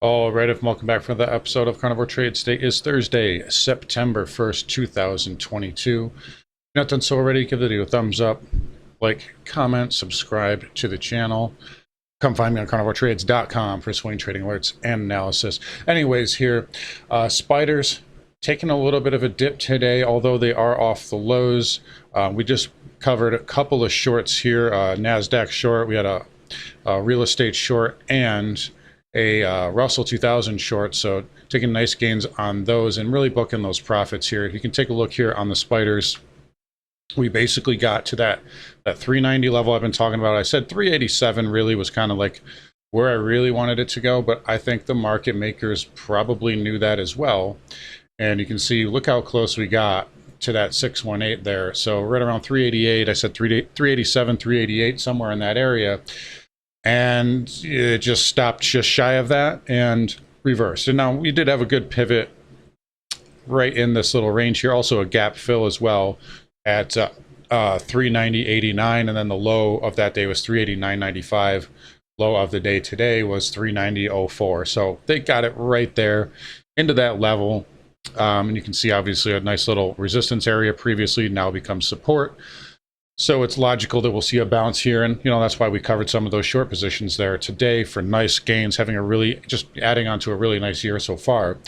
All right, welcome back for another episode of Carnivore Trades. Today is Thursday, September 1st, 2022. If you're not done so already, give the video a thumbs up, like, comment, subscribe to the channel. Come find me on carnivoretrades.com for swing trading alerts and analysis. Anyways, here, spiders taking a little bit of a dip today, although they are off the lows. We just covered a couple of shorts here, NASDAQ short. We had a real estate short and a Russell 2000 short, so taking nice gains on those and really booking those profits here. You can take a look here on the spiders. We basically got to that 390 level I've been talking about. I said 387 really was kind of like where I really wanted it to go, but I think the market makers probably knew that as well. And you can see, look how close we got to that 618 there. So right around 388, I said 387, 388, somewhere in that area. And it just stopped just shy of that and reversed. And now we did have a good pivot right in this little range here. Also a gap fill as well at 390.89, and then the low of that day was 389.95. Low of the day today was 390.04. So they got it right there into that level. And you can see obviously a nice little resistance area previously now becomes support. So it's logical that we'll see a bounce here, and that's why we covered some of those short positions there today for nice gains, having a really, just adding on to a really nice year so far.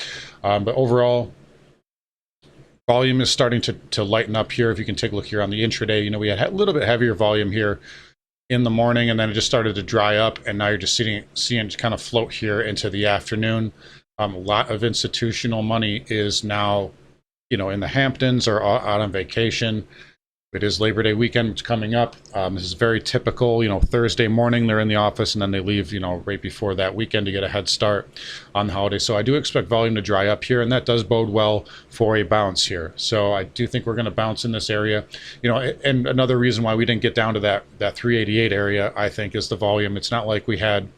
But overall, volume is starting to lighten up here. If you can take a look here on the intraday, we had a little bit heavier volume here in the morning, and then it just started to dry up, and now you're just seeing it kind of float here into the afternoon. A lot of institutional money is now, in the Hamptons or out on vacation. It is Labor Day weekend coming up. This is very typical. Thursday morning they're in the office and then they leave, right before that weekend to get a head start on the holiday. So I do expect volume to dry up here, and that does bode well for a bounce here. So I do think we're going to bounce in this area. And another reason why we didn't get down to that 388 area, I think, is the volume. It's not like we had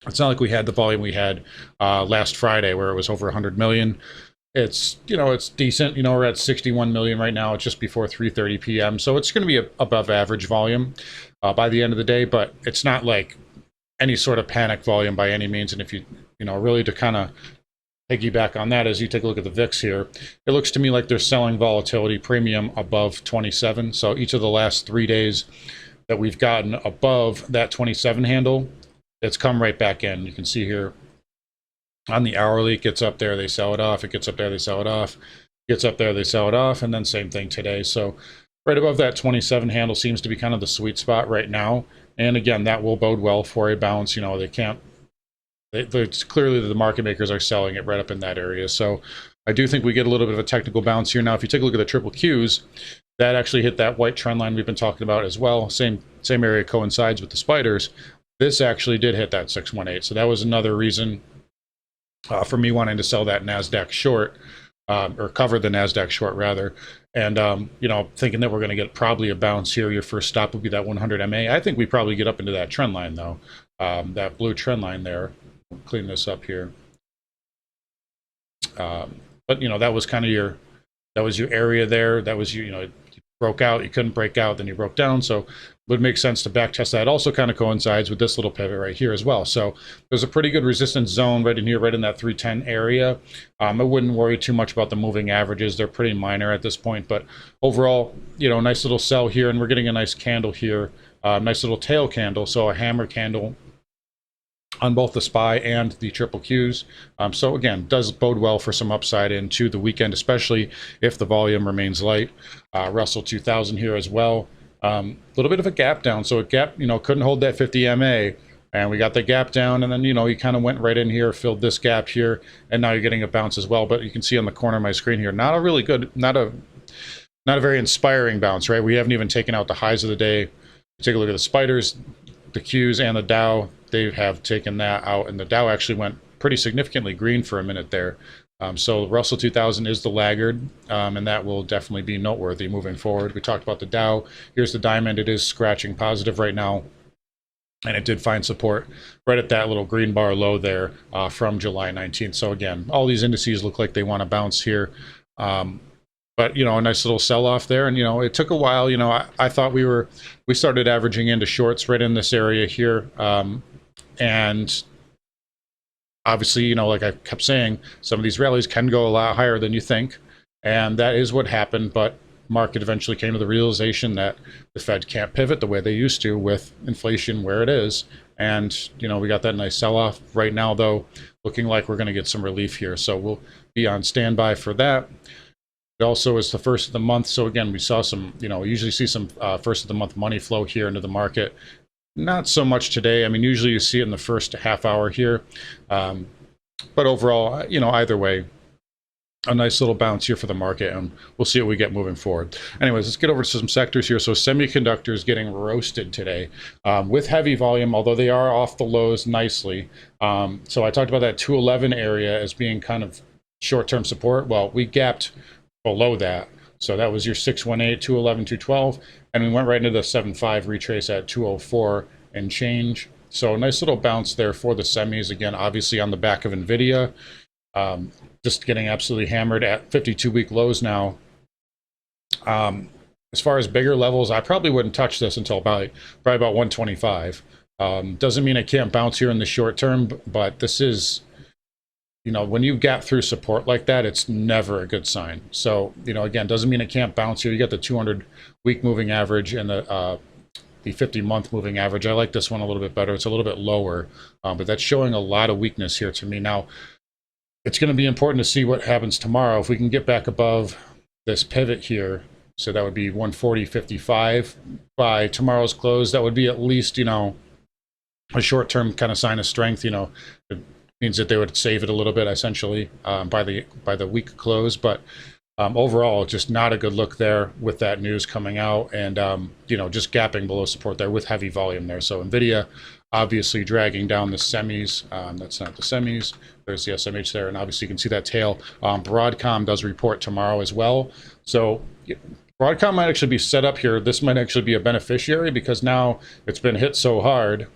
the volume we had last Friday where it was over 100 million. It's it's decent. We're at 61 million right now. It's just before 3:30 p.m. So it's going to be above average volume by the end of the day, but it's not like any sort of panic volume by any means. And if you really to kind of piggyback on that, as you take a look at the VIX here, it looks to me like they're selling volatility premium above 27. So each of the last 3 days that we've gotten above that 27 handle, it's come right back in. You can see here on the hourly, it gets up there, they sell it off. It gets up there, they sell it off. It gets up there, they sell it off, and then same thing today. So right above that 27 handle seems to be kind of the sweet spot right now. And again, that will bode well for a bounce. It's clearly the market makers are selling it right up in that area. So I do think we get a little bit of a technical bounce here. Now, if you take a look at the triple Qs, that actually hit that white trend line we've been talking about as well. Same area coincides with the spiders. This actually did hit that 618. So that was another reason for me wanting to sell that NASDAQ short, or cover the NASDAQ short rather. And, thinking that we're going to get probably a bounce here. Your first stop would be that 100 MA. I think we probably get up into that trend line though. That blue trend line there. Clean this up here. But that was kind of your area there. That was you broke out, you couldn't break out, then you broke down. So it would make sense to back test that. It also kind of coincides with this little pivot right here as well. So there's a pretty good resistance zone right in here, right in that 310 area. I wouldn't worry too much about the moving averages. They're pretty minor at this point, but overall, nice little sell here, and we're getting a nice candle here, nice little tail candle. So a hammer candle on both the SPY and the triple Qs. So again, does bode well for some upside into the weekend, especially if the volume remains light. Russell 2000 here as well. A little bit of a gap down. So a gap, couldn't hold that 50 MA, and we got the gap down, and then, he kind of went right in here, filled this gap here, and now you're getting a bounce as well. But you can see on the corner of my screen here, not a very inspiring bounce, right? We haven't even taken out the highs of the day. Take a look at the spiders, the Qs, and the Dow. They have taken that out, and the Dow actually went pretty significantly green for a minute there. So Russell 2000 is the laggard, and that will definitely be noteworthy moving forward. We talked about the Dow. Here's the diamond. It is scratching positive right now, and it did find support right at that little green bar low there from July 19th. So again, all these indices look like they want to bounce here. But, a nice little sell-off there. And, it took a while. I thought we started averaging into shorts right in this area here. And obviously, you know, like I kept saying, some of these rallies can go a lot higher than you think, and that is what happened. But market eventually came to the realization that the Fed can't pivot the way they used to with inflation where it is. And, you know, we got that nice sell-off. Right now, though, looking like we're going to get some relief here. So we'll be on standby for that. It also is the first of the month. So again, we saw some, you know, we usually see some first of the month money flow here into the market. Not so much today. I mean, usually you see it in the first half hour here. But overall, you know, either way, a nice little bounce here for the market, and we'll see what we get moving forward. Anyways, let's get over to some sectors here. So semiconductors getting roasted today with heavy volume, although they are off the lows nicely. So I talked about that 211 area as being kind of short-term support. Well, we gapped below that. So that was your 618, 211, 212, and we went right into the 75 retrace at 204 and change. So a nice little bounce there for the semis, again, obviously on the back of NVIDIA. Just getting absolutely hammered at 52-week lows now. As far as bigger levels, I probably wouldn't touch this until probably about 125. Doesn't mean it can't bounce here in the short term, but this is, you know, when you gap through support like that, it's never a good sign. So, you know, again, doesn't mean it can't bounce here. You got the 200-week moving average and the 50-month moving average. I like this one a little bit better. It's a little bit lower, but that's showing a lot of weakness here to me. Now, it's going to be important to see what happens tomorrow. If we can get back above this pivot here, so that would be 140.55 by tomorrow's close, that would be at least, you know, a short-term kind of sign of strength. You know, it means that they would save it a little bit essentially by the week close. But overall, just not a good look there with that news coming out, and you know, just gapping below support there with heavy volume there. So NVIDIA obviously dragging down the semis. That's not the semis. There's the SMH there, and obviously you can see that tail. Broadcom does report tomorrow as well. So Broadcom might actually be set up here. This might actually be a beneficiary because now it's been hit so hard,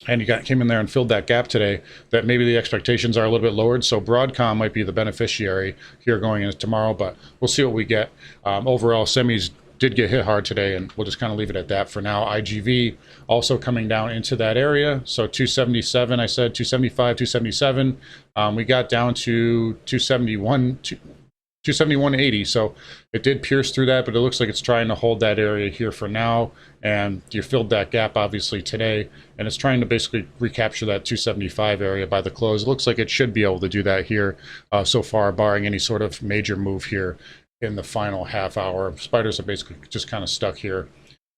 and you came in there and filled that gap today, that maybe the expectations are a little bit lowered. So Broadcom might be the beneficiary here going into tomorrow, but we'll see what we get. Overall, semis did get hit hard today, and we'll just kind of leave it at that for now. IGV also coming down into that area. So 277, I said 275, 277. We got down to 271, 271.80. So it did pierce through that, but it looks like it's trying to hold that area here for now. And you filled that gap obviously today, and it's trying to basically recapture that 275 area by the close. It looks like it should be able to do that here so far, barring any sort of major move here in the final half hour. Spiders are basically just kind of stuck here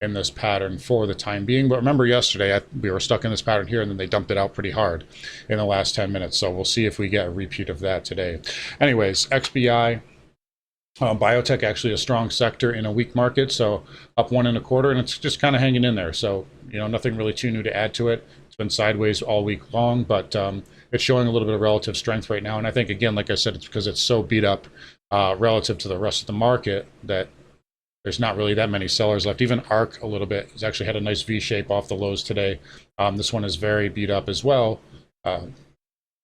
in this pattern for the time being. But remember yesterday, we were stuck in this pattern here, and then they dumped it out pretty hard in the last 10 minutes. So we'll see if we get a repeat of that today. Anyways, XBI, biotech actually a strong sector in a weak market. So up 1 1/4, and it's just kind of hanging in there. So, you know, nothing really too new to add to it. It's been sideways all week long, but it's showing a little bit of relative strength right now. And I think, again, like I said, it's because it's so beat up relative to the rest of the market that there's not really that many sellers left. Even ARC a little bit has actually had a nice V shape off the lows today. This one is very beat up as well.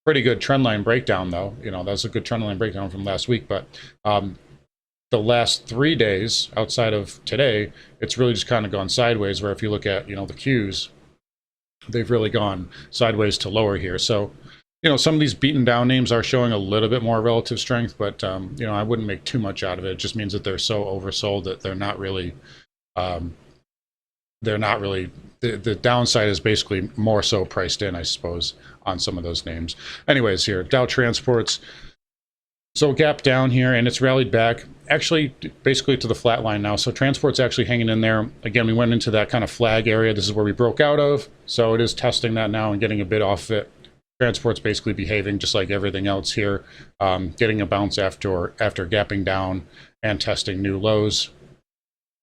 Pretty good trend line breakdown though. You know, that's a good trend line breakdown from last week. But the last 3 days outside of today, it's really just kind of gone sideways. Where if you look at, you know, the Qs, they've really gone sideways to lower here. So, you know, some of these beaten down names are showing a little bit more relative strength, but, you know, I wouldn't make too much out of it. It just means that they're so oversold that they're not really, the downside is basically more so priced in, I suppose, on some of those names. Anyways, here, Dow Transports. So gap down here, and it's rallied back, actually basically to the flat line now. So transport's actually hanging in there. Again, we went into that kind of flag area. This is where we broke out of. So it is testing that now and getting a bit off it. Transport's basically behaving just like everything else here, getting a bounce after gapping down and testing new lows.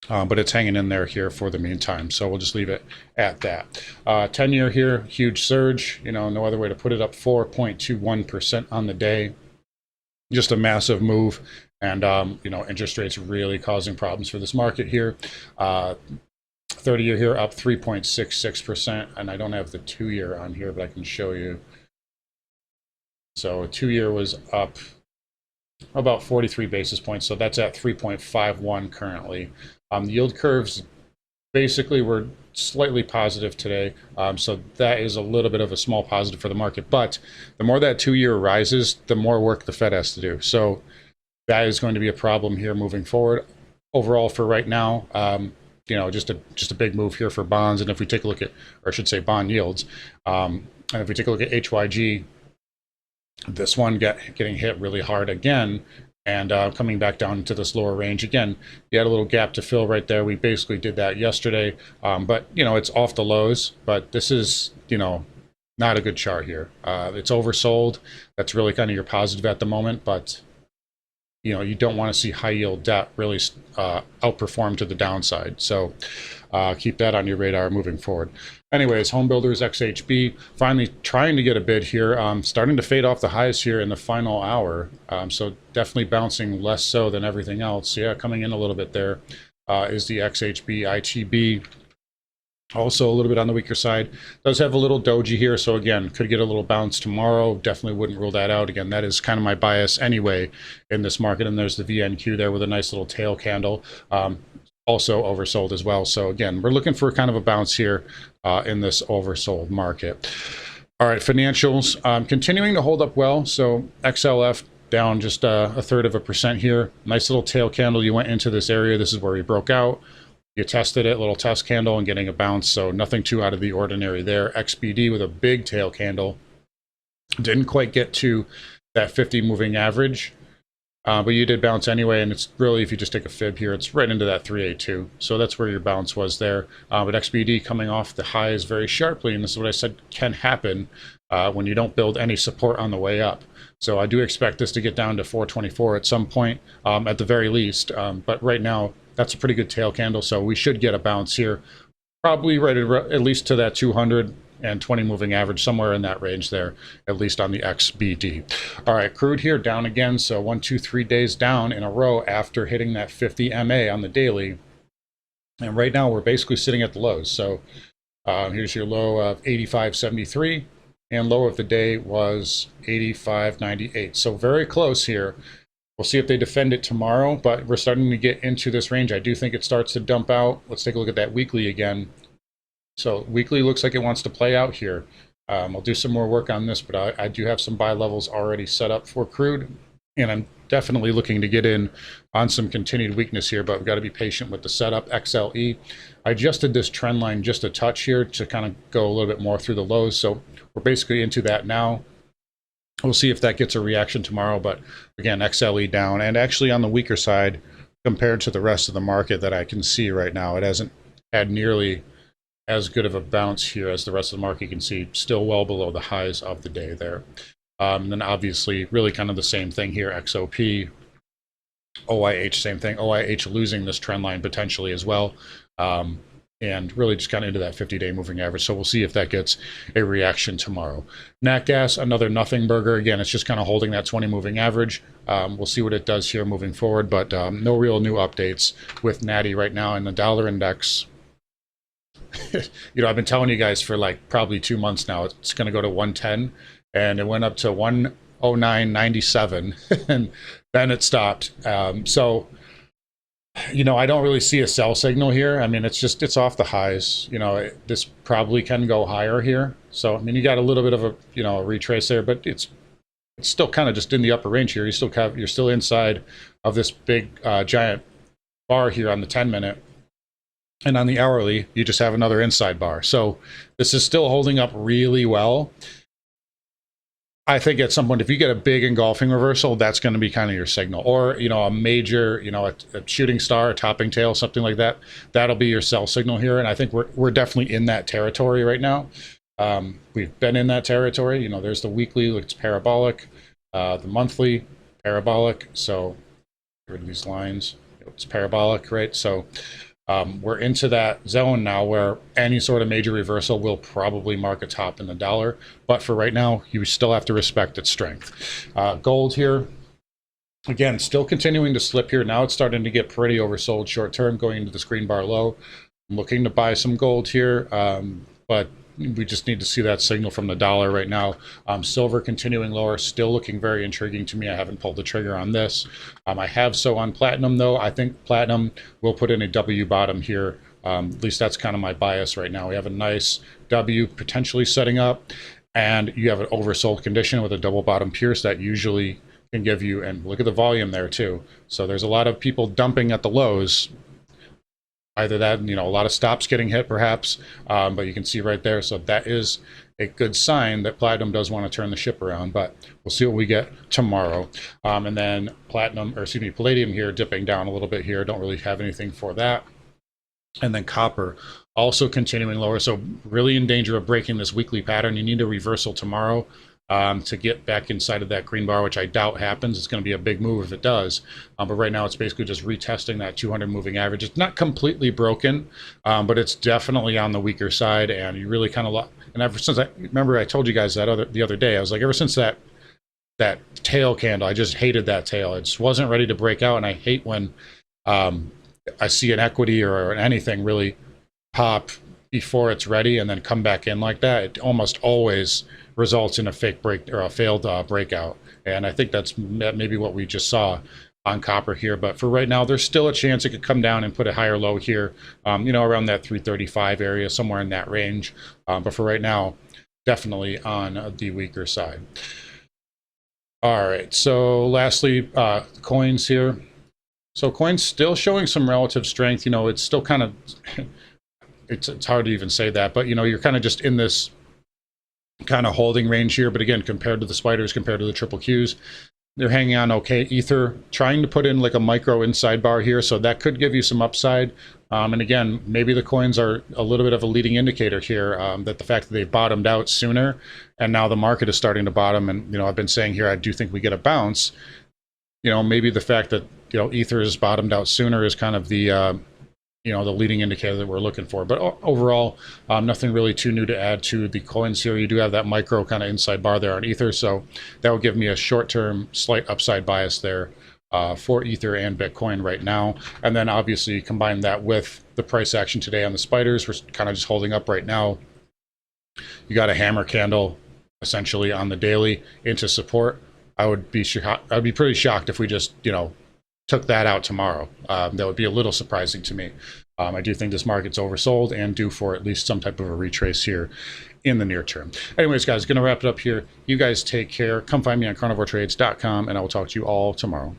But it's hanging in there here for the meantime. So we'll just leave it at that. 10-year here, huge surge. You know, no other way to put it, up 4.21% on the day. Just a massive move. And, you know, interest rates really causing problems for this market here. 30-year here up 3.66%. And I don't have the 2-year on here, but I can show you. So a 2-year was up about 43 basis points. So that's at 3.51 currently. The yield curve's basically we're slightly positive today. So that is a little bit of a small positive for the market. But the more that 2-year rises, the more work the Fed has to do. So that is going to be a problem here moving forward. Overall, for right now, just a big move here for bonds. And if we take a look at, or I should say, bond yields, and if we take a look at HYG, this one getting hit really hard again, and coming back down to this lower range again. You had a little gap to fill right there. We basically did that yesterday, but it's off the lows. But this is not a good chart here. It's oversold. That's really kind of your positive at the moment, but you don't want to see high yield debt really outperform to the downside. So keep that on your radar moving forward. Anyways, Homebuilders XHB finally trying to get a bid here, starting to fade off the highs here in the final hour. So definitely bouncing less so than everything else. Yeah, coming in a little bit there is the XHB ITB. Also a little bit on the weaker side. Does have a little doji here, so again, could get a little bounce tomorrow. Definitely wouldn't rule that out. Again, that is kind of my bias anyway in this market. And there's the VNQ there with a nice little tail candle. Also oversold as well. So again, we're looking for kind of a bounce here in this oversold market. All right, financials continuing to hold up well. So XLF down just 1/3% here. Nice little tail candle. You went into this area. This is where we broke out. You tested it, little test candle, and getting a bounce, so nothing too out of the ordinary there. XBD with a big tail candle. Didn't quite get to that 50 moving average, but you did bounce anyway, and it's really, if you just take a fib here, it's right into that 382. So that's where your bounce was there. But XBD coming off the highs very sharply, and this is what I said can happen when you don't build any support on the way up. So I do expect this to get down to 424 at some point, at the very least. But right now, that's a pretty good tail candle, so we should get a bounce here, probably right at least to that 220 moving average, somewhere in that range there, at least on the XBD. All right, crude here down again, so 1, 2, 3 days down in a row after hitting that 50 MA on the daily. And right now we're basically sitting at the lows. So here's your low of 85.73, and low of the day was 85.98. So very close here. We'll see if they defend it tomorrow, but we're starting to get into this range. I do think it starts to dump out. Let's take a look at that weekly again. So weekly looks like it wants to play out here. I'll do some more work on this, but I do have some buy levels already set up for crude, and I'm definitely looking to get in on some continued weakness here, but we've got to be patient with the setup. XLE, I adjusted this trend line just a touch here to kind of go a little bit more through the lows, so we're basically into that now. We'll see if that gets a reaction tomorrow, but again, XLE down, and actually on the weaker side compared to the rest of the market that I can see right now. It hasn't had nearly as good of a bounce here as the rest of the market. You can see still well below the highs of the day there. And then obviously really kind of the same thing here. XOP, OIH, same thing. OIH losing this trend line potentially as well. And really just kind of into that 50-day moving average. So we'll see if that gets a reaction tomorrow. Nat gas, another nothing burger. Again, it's just kind of holding that 20 moving average. We'll see what it does here moving forward, but no real new updates with Natty right now. And the dollar index, I've been telling you guys for like probably 2 months now, it's going to go to 110, and it went up to 109.97, and then it stopped. I don't really see a sell signal here. I mean, it's off the highs. This probably can go higher here. So, I mean, you got a little bit of a retrace there, but it's still kind of just in the upper range here. You're still inside of this big giant bar here on the 10-minute. And on the hourly, you just have another inside bar. So this is still holding up really well. I think at some point, if you get a big engulfing reversal, that's going to be kind of your signal. Or, a major, a shooting star, a topping tail, something like that. That'll be your sell signal here. And I think we're definitely in that territory right now. We've been in that territory. There's the weekly, it's parabolic. The monthly, parabolic. So get rid of these lines. It's parabolic, right? So we're into that zone now where any sort of major reversal will probably mark a top in the dollar. But for right now, you still have to respect its strength. Gold here, again, still continuing to slip here. Now it's starting to get pretty oversold short term, going into the screen bar low. I'm looking to buy some gold here, but we just need to see that signal from the dollar right now. Silver continuing lower, still looking very intriguing to me. I haven't pulled the trigger on this. I have so on platinum, though. I think platinum will put in a W bottom here At least that's kind of my bias right now. We have a nice W potentially setting up, and you have an oversold condition with a double bottom pierce that usually can give you, and look at the volume there too. So there's a lot of people dumping at the lows. Either that, a lot of stops getting hit perhaps, but you can see right there. So that is a good sign that platinum does want to turn the ship around, but we'll see what we get tomorrow. And then palladium here dipping down a little bit here. Don't really have anything for that. And then copper also continuing lower. So really in danger of breaking this weekly pattern. You need a reversal tomorrow to get back inside of that green bar, which I doubt happens. It's going to be a big move if it does. But right now it's basically just retesting that 200 moving average. It's not completely broken, but it's definitely on the weaker side. And you really kind of, and ever since I told you guys that the other day, I was like, ever since that tail candle, I just hated that tail. It just wasn't ready to break out. And I hate when I see an equity or anything really pop before it's ready and then come back in like that. It almost always results in a fake break or a failed breakout. And I think that's maybe what we just saw on copper here. But for right now, there's still a chance it could come down and put a higher low here, around that 335 area, somewhere in that range. But for right now, definitely on the weaker side. All right, so lastly, coins here. So coins still showing some relative strength. It's still kind of, it's hard to even say that, but you're kind of just in this kind of holding range here. But again, compared to the spiders, compared to the triple Qs, they're hanging on okay. Ether trying to put in like a micro inside bar here, so that could give you some upside. And again, maybe the coins are a little bit of a leading indicator here, that the fact that they bottomed out sooner and now the market is starting to bottom. And I've been saying here, I do think we get a bounce. Maybe the fact that Ether is bottomed out sooner is kind of the the leading indicator that we're looking for. But overall, nothing really too new to add to the coins here. You do have that micro kind of inside bar there on Ether, so that will give me a short-term slight upside bias there for Ether and Bitcoin right now. And then obviously combine that with the price action today on the spiders. We're kind of just holding up right now. You got a hammer candle essentially on the daily into support. I would be pretty shocked if we just took that out tomorrow. That would be a little surprising to me. I do think this market's oversold and due for at least some type of a retrace here in the near term. Anyways, guys, gonna wrap it up here. You guys take care. Come find me on carnivoretrades.com, and I will talk to you all tomorrow.